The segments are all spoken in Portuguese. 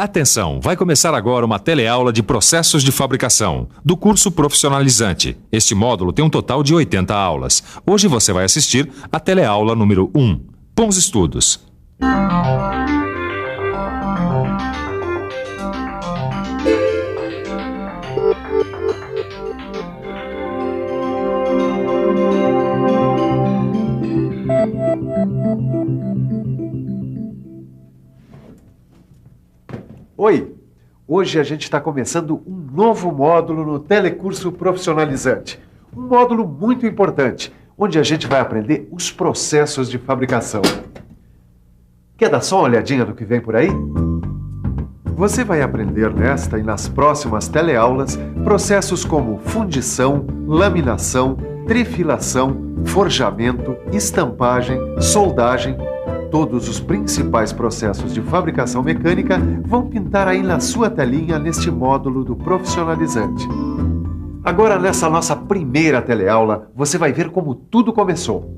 Atenção, vai começar agora uma teleaula de processos de fabricação, do curso profissionalizante. Este módulo tem um total de 80 aulas. Hoje você vai assistir a teleaula número 1. Bons estudos! Oi! Hoje a gente está começando um novo módulo no Telecurso Profissionalizante. Um módulo muito importante, onde a gente vai aprender os processos de fabricação. Quer dar só uma olhadinha no que vem por aí? Você vai aprender nesta e nas próximas teleaulas processos como fundição, laminação, trifilação, forjamento, estampagem, soldagem. Todos os principais processos de fabricação mecânica vão pintar aí na sua telinha neste módulo do Profissionalizante. Agora, nessa nossa primeira teleaula, você vai ver como tudo começou.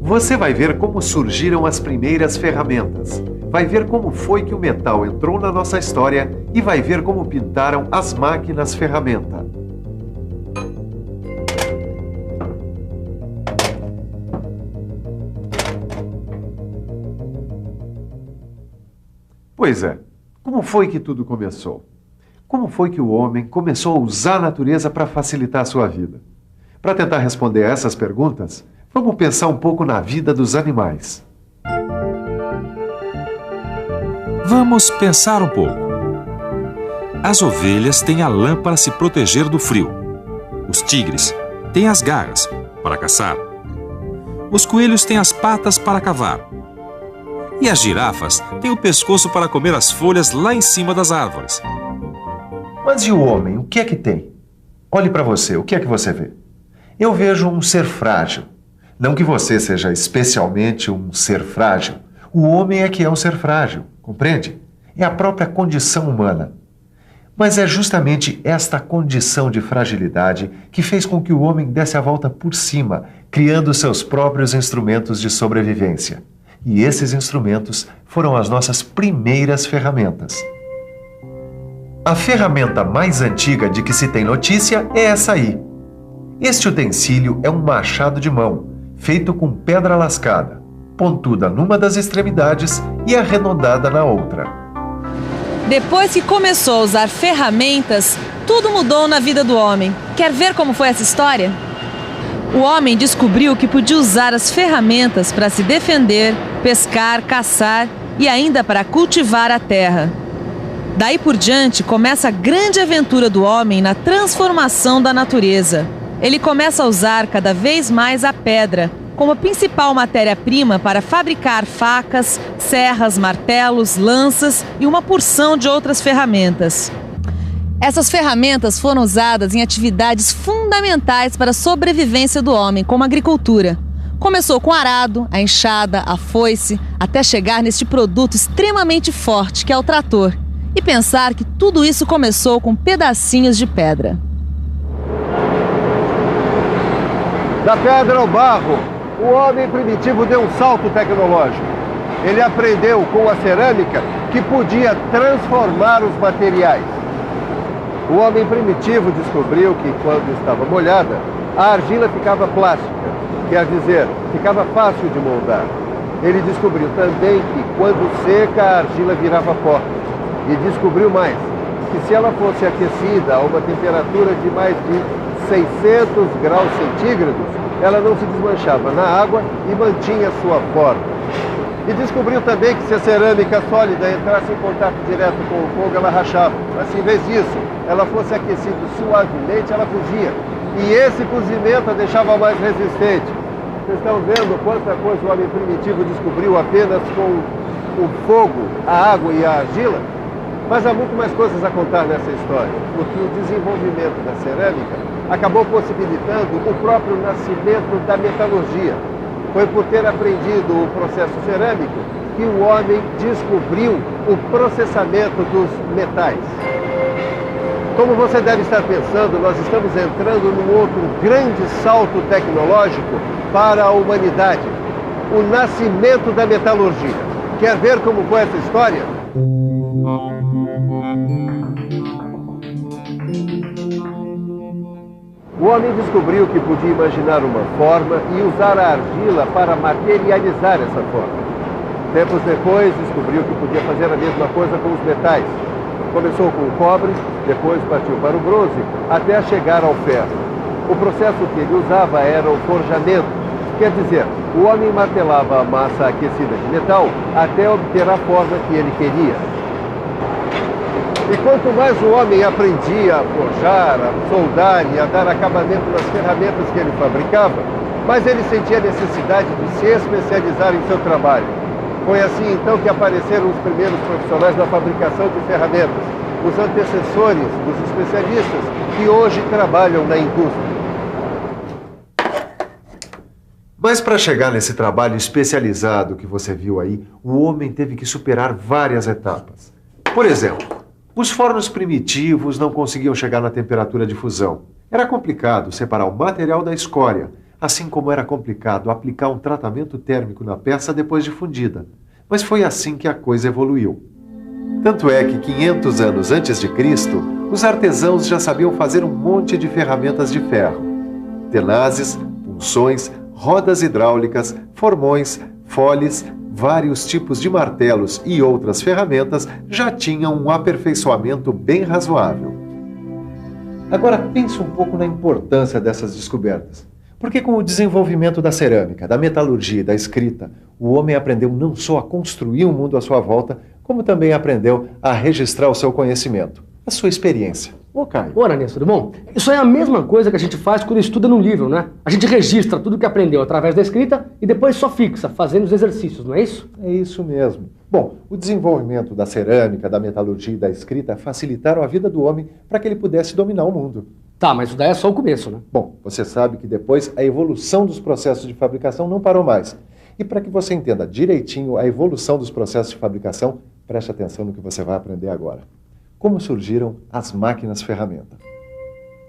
Você vai ver como surgiram as primeiras ferramentas. Vai ver como foi que o metal entrou na nossa história e vai ver como pintaram as máquinas ferramenta. Pois é, como foi que tudo começou? Como foi que o homem começou a usar a natureza para facilitar a sua vida? Para tentar responder a essas perguntas, vamos pensar um pouco na vida dos animais. Vamos pensar um pouco. As ovelhas têm a lã para se proteger do frio. Os tigres têm as garras para caçar. Os coelhos têm as patas para cavar. E as girafas têm o pescoço para comer as folhas lá em cima das árvores. Mas e o homem? O que é que tem? Olhe para você, o que é que você vê? Eu vejo um ser frágil. Não que você seja especialmente um ser frágil. O homem é que é um ser frágil, compreende? É a própria condição humana. Mas é justamente esta condição de fragilidade que fez com que o homem desse a volta por cima, criando seus próprios instrumentos de sobrevivência. E esses instrumentos foram as nossas primeiras ferramentas. A ferramenta mais antiga de que se tem notícia é essa aí. Este utensílio é um machado de mão, feito com pedra lascada, pontuda numa das extremidades e arredondada na outra. Depois que começou a usar ferramentas, tudo mudou na vida do homem. Quer ver como foi essa história? O homem descobriu que podia usar as ferramentas para se defender, pescar, caçar e ainda para cultivar a terra. Daí por diante começa a grande aventura do homem na transformação da natureza. Ele começa a usar cada vez mais a pedra como a principal matéria-prima para fabricar facas, serras, martelos, lanças e uma porção de outras ferramentas. Essas ferramentas foram usadas em atividades fundamentais para a sobrevivência do homem, como a agricultura. Começou com o arado, a enxada, a foice, até chegar neste produto extremamente forte, que é o trator. E pensar que tudo isso começou com pedacinhos de pedra. Da pedra ao barro, o homem primitivo deu um salto tecnológico. Ele aprendeu com a cerâmica que podia transformar os materiais. O homem primitivo descobriu que, quando estava molhada, a argila ficava plástica, quer dizer, ficava fácil de moldar. Ele descobriu também que, quando seca, a argila virava pó. E descobriu mais, que se ela fosse aquecida a uma temperatura de mais de 600 graus centígrados, ela não se desmanchava na água e mantinha sua forma. E descobriu também que se a cerâmica sólida entrasse em contato direto com o fogo, ela rachava. Mas se em vez disso, ela fosse aquecida suavemente, ela fugia. E esse cozimento a deixava mais resistente. Vocês estão vendo quanta coisa o homem primitivo descobriu apenas com o fogo, a água e a argila? Mas há muito mais coisas a contar nessa história, porque o desenvolvimento da cerâmica acabou possibilitando o próprio nascimento da metalurgia. Foi por ter aprendido o processo cerâmico que o homem descobriu o processamento dos metais. Como você deve estar pensando, nós estamos entrando num outro grande salto tecnológico para a humanidade, o nascimento da metalurgia. Quer ver como foi essa história? O homem descobriu que podia imaginar uma forma e usar a argila para materializar essa forma. Tempos depois, descobriu que podia fazer a mesma coisa com os metais. Começou com o cobre, depois partiu para o bronze, até chegar ao ferro. O processo que ele usava era o forjamento. Quer dizer, o homem martelava a massa aquecida de metal até obter a forma que ele queria. E quanto mais o homem aprendia a forjar, a soldar e a dar acabamento nas ferramentas que ele fabricava, mais ele sentia a necessidade de se especializar em seu trabalho. Foi assim então que apareceram os primeiros profissionais na fabricação de ferramentas, os antecessores dos especialistas que hoje trabalham na indústria. Mas para chegar nesse trabalho especializado que você viu aí, o homem teve que superar várias etapas. Por exemplo, os fornos primitivos não conseguiam chegar na temperatura de fusão. Era complicado separar o material da escória, assim como era complicado aplicar um tratamento térmico na peça depois de fundida. Mas foi assim que a coisa evoluiu. Tanto é que 500 anos antes de Cristo, os artesãos já sabiam fazer um monte de ferramentas de ferro. Tenazes, punções, rodas hidráulicas, formões, foles, vários tipos de martelos e outras ferramentas já tinham um aperfeiçoamento bem razoável. Agora pense um pouco na importância dessas descobertas. Porque com o desenvolvimento da cerâmica, da metalurgia e da escrita, o homem aprendeu não só a construir um mundo à sua volta, como também aprendeu a registrar o seu conhecimento, a sua experiência. Ô, Caio. Ô, Ananias, tudo bom? Isso é a mesma coisa que a gente faz quando estuda num livro, né? A gente registra tudo que aprendeu através da escrita e depois só fixa, fazendo os exercícios, não é isso? É isso mesmo. Bom, o desenvolvimento da cerâmica, da metalurgia e da escrita facilitaram a vida do homem para que ele pudesse dominar o mundo. Tá, mas isso daí é só o começo, né? Bom, você sabe que depois a evolução dos processos de fabricação não parou mais. E para que você entenda direitinho a evolução dos processos de fabricação, preste atenção no que você vai aprender agora. Como surgiram as máquinas-ferramenta?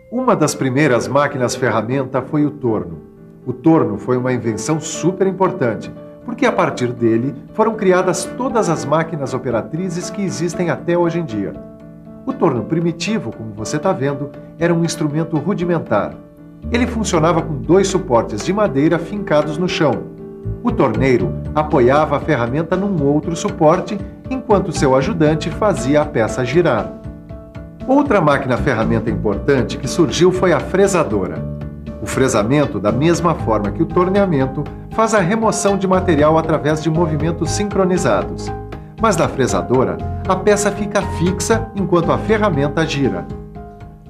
Uma das primeiras máquinas-ferramenta foi o torno. O torno foi uma invenção super importante, porque a partir dele foram criadas todas as máquinas operatrizes que existem até hoje em dia. O torno primitivo, como você está vendo, era um instrumento rudimentar. Ele funcionava com 2 suportes de madeira fincados no chão. O torneiro apoiava a ferramenta num outro suporte, enquanto seu ajudante fazia a peça girar. Outra máquina-ferramenta importante que surgiu foi a fresadora. O fresamento, da mesma forma que o torneamento, faz a remoção de material através de movimentos sincronizados. Mas na fresadora, a peça fica fixa enquanto a ferramenta gira.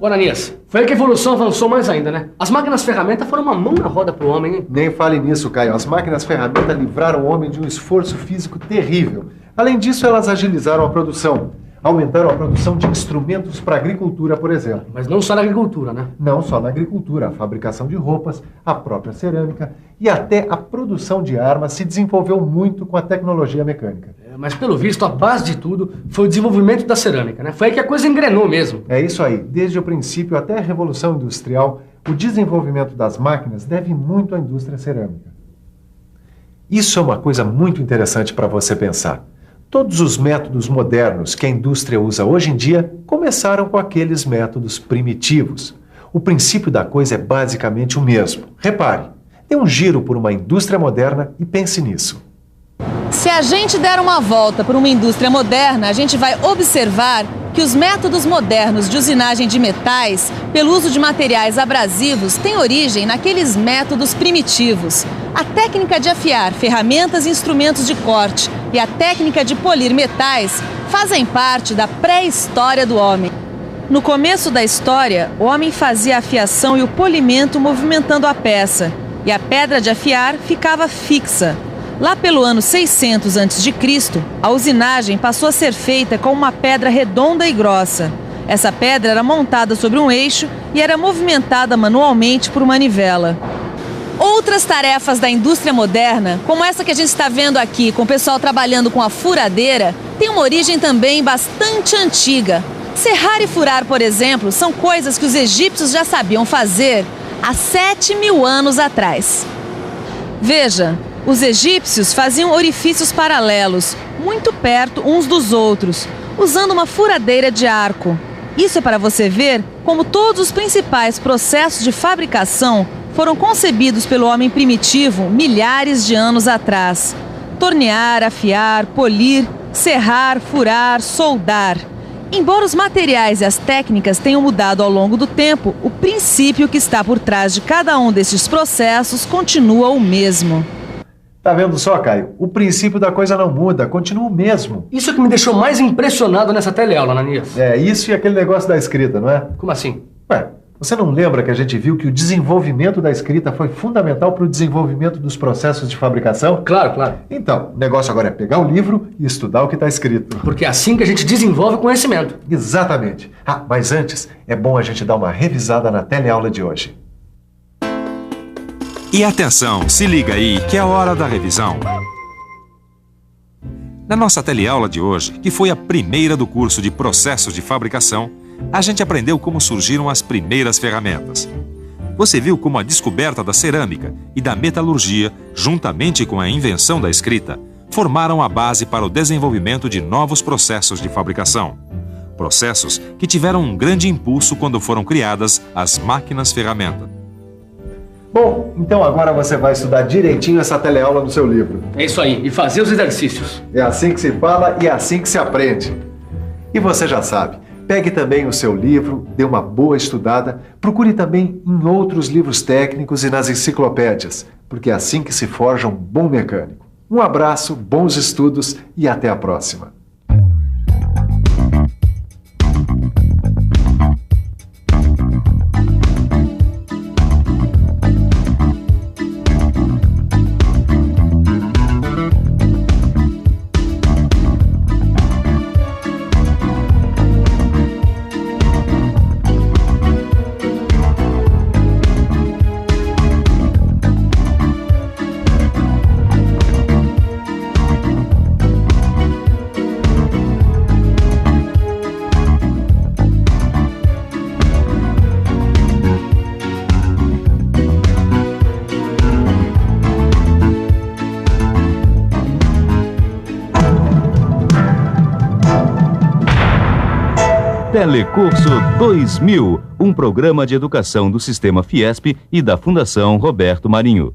Ô, Ananias, foi aí que a evolução avançou mais ainda, né? As máquinas-ferramenta foram uma mão na roda pro homem, hein? Nem fale nisso, Caio. As máquinas-ferramenta livraram o homem de um esforço físico terrível. Além disso, elas agilizaram a produção. Aumentaram a produção de instrumentos para a agricultura, por exemplo. Mas não só na agricultura, né? Não só na agricultura. A fabricação de roupas, a própria cerâmica e até a produção de armas se desenvolveu muito com a tecnologia mecânica. Mas, pelo visto, a base de tudo foi o desenvolvimento da cerâmica, né? Foi aí que a coisa engrenou mesmo. É isso aí. Desde o princípio até a Revolução Industrial, o desenvolvimento das máquinas deve muito à indústria cerâmica. Isso é uma coisa muito interessante para você pensar. Todos os métodos modernos que a indústria usa hoje em dia começaram com aqueles métodos primitivos. O princípio da coisa é basicamente o mesmo. Repare, dê um giro por uma indústria moderna e pense nisso. Se a gente der uma volta por uma indústria moderna, a gente vai observar que os métodos modernos de usinagem de metais, pelo uso de materiais abrasivos, têm origem naqueles métodos primitivos. A técnica de afiar ferramentas e instrumentos de corte e a técnica de polir metais fazem parte da pré-história do homem. No começo da história, o homem fazia a afiação e o polimento movimentando a peça, e a pedra de afiar ficava fixa. Lá pelo ano 600 a.C., a usinagem passou a ser feita com uma pedra redonda e grossa. Essa pedra era montada sobre um eixo e era movimentada manualmente por manivela. Outras tarefas da indústria moderna, como essa que a gente está vendo aqui, com o pessoal trabalhando com a furadeira, tem uma origem também bastante antiga. Serrar e furar, por exemplo, são coisas que os egípcios já sabiam fazer há 7.000 anos atrás. Veja, os egípcios faziam orifícios paralelos, muito perto uns dos outros. usando uma furadeira de arco. Isso é para você ver como todos os principais processos de fabricação foram concebidos pelo homem primitivo milhares de anos atrás. Tornear, afiar, polir, serrar, furar, soldar. Embora os materiais e as técnicas tenham mudado ao longo do tempo, o princípio que está por trás de cada um desses processos continua o mesmo. Tá vendo só, Caio? O princípio da coisa não muda, continua o mesmo. Isso é que me deixou mais impressionado nessa teleaula, Ananias. Isso e aquele negócio da escrita, não é? Como assim? Você não lembra que a gente viu que o desenvolvimento da escrita foi fundamental para o desenvolvimento dos processos de fabricação? Claro, claro. Então, o negócio agora é pegar o livro e estudar o que está escrito. Porque é assim que a gente desenvolve conhecimento. Exatamente. Mas antes, é bom a gente dar uma revisada na teleaula de hoje. E atenção, se liga aí que é a hora da revisão. Na nossa teleaula de hoje, que foi a primeira do curso de processos de fabricação, a gente aprendeu como surgiram as primeiras ferramentas. Você viu como a descoberta da cerâmica e da metalurgia, juntamente com a invenção da escrita, formaram a base para o desenvolvimento de novos processos de fabricação. Processos que tiveram um grande impulso quando foram criadas as máquinas-ferramenta. Bom, então agora você vai estudar direitinho essa teleaula no seu livro. É isso aí, e fazer os exercícios. É assim que se fala e é assim que se aprende. E você já sabe, pegue também o seu livro, dê uma boa estudada, procure também em outros livros técnicos e nas enciclopédias, porque é assim que se forja um bom mecânico. Um abraço, bons estudos e até a próxima. Telecurso 2000, um programa de educação do Sistema Fiesp e da Fundação Roberto Marinho.